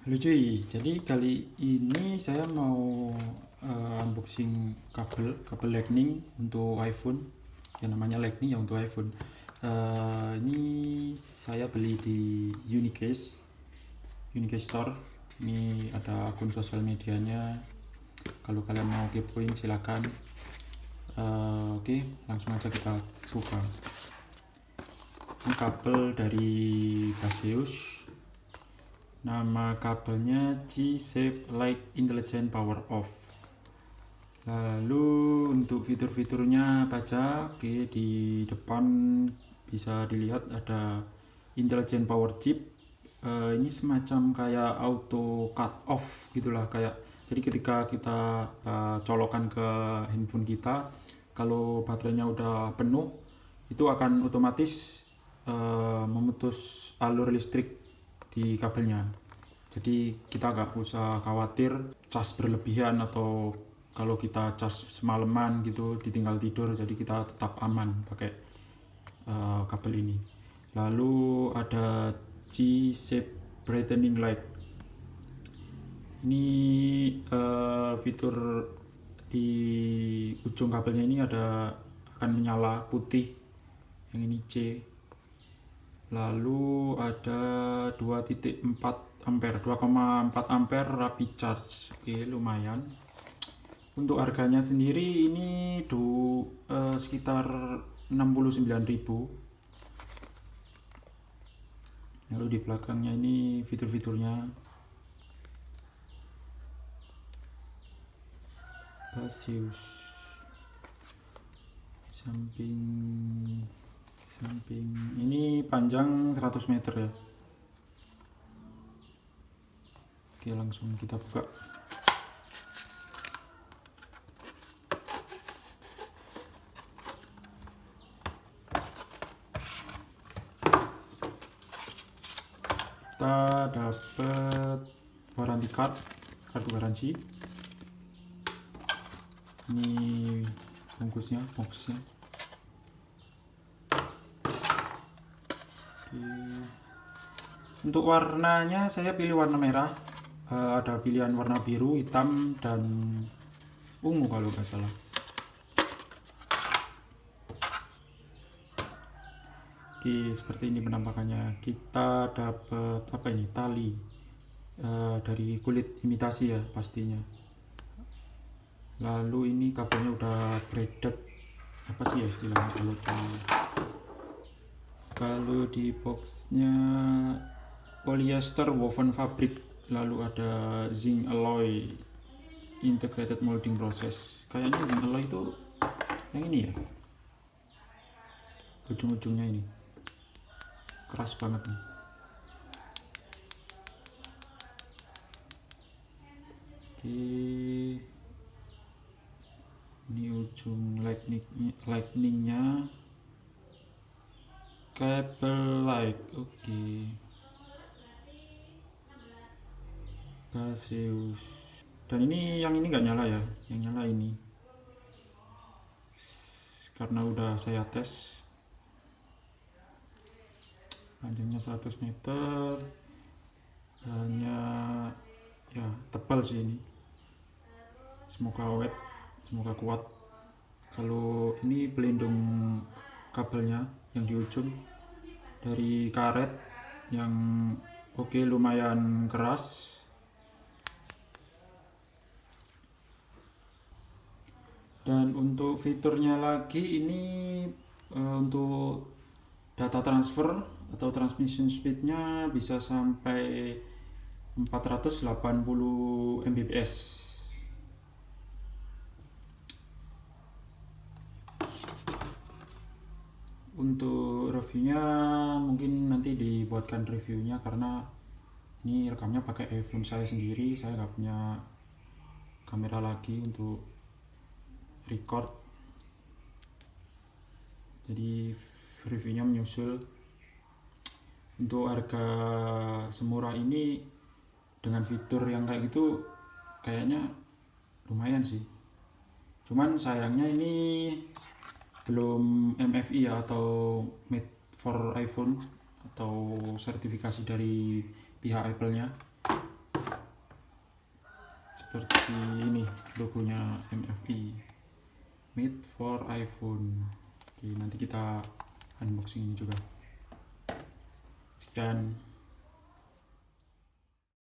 Halo cuy, jadi kali ini saya mau unboxing kabel Lightning untuk iPhone. Yang namanya Lightning ya untuk iPhone. Ini saya beli di Unicase Store. Ini ada akun sosial medianya. Kalau kalian mau kepoin silakan. Oke, langsung aja kita buka. Ini kabel dari Baseus. Nama kabelnya G-Shape Light Intelligent Power Off. Lalu untuk fitur-fiturnya apa aja? Oke, di depan bisa dilihat ada Intelligent Power Chip. Ini semacam kayak auto cut off gitulah, kayak jadi ketika kita colokan ke handphone kita, kalau baterainya udah penuh itu akan otomatis memutus alur listrik di kabelnya. Jadi kita nggak usah khawatir cas berlebihan atau kalau kita cas semalaman gitu ditinggal tidur, jadi kita tetap aman pakai kabel ini. Lalu ada G-Shape Brightening Light. Ini fitur di ujung kabelnya ini akan menyala putih, yang ini C. Lalu ada 2,4 ampere, 2,4 ampere rapid charge. Oke, lumayan. Untuk harganya sendiri ini sekitar 69.000. Lalu di belakangnya ini fitur-fiturnya. Baseus. Samping ini panjang 100 meter ya. Oke, langsung kita buka. Kita dapat warranty kartu garansi. Ini boxnya. Untuk warnanya saya pilih warna merah. Ada pilihan warna biru, hitam, dan ungu kalau nggak salah. Oke, seperti ini penampakannya. Kita dapat apa ini? Tali dari kulit imitasi ya pastinya. Lalu ini kabelnya udah braided. Apa sih ya istilahnya kalau di boxnya polyester woven fabric. Lalu ada zinc alloy integrated molding process. Kayaknya zinc alloy itu yang ini ya, ujung-ujungnya ini keras banget nih. Oke, ini ujung lightningnya kabel light. Oke, Baseus. Dan ini yang ini nggak nyala ya, yang nyala ini karena udah saya tes. Panjangnya 100 meter, hanya ya tebal sih ini. Semoga awet, semoga kuat. Kalau ini pelindung kabelnya yang di ujung dari karet yang oke, lumayan keras. Dan untuk fiturnya lagi ini untuk data transfer atau transmission speednya bisa sampai 480 Mbps. Untuk reviewnya mungkin nanti dibuatkan reviewnya, karena ini rekamnya pakai iPhone saya sendiri, saya nggak punya kamera lagi untuk record, jadi reviewnya menyusul. Untuk harga semurah ini dengan fitur yang kayak gitu kayaknya lumayan sih. Cuman sayangnya ini belum MFI ya, atau made for iPhone, atau sertifikasi dari pihak Apple-nya. seperti ini logonya MFI, made for iPhone. Oke, nanti kita unboxing ini juga. Sekian.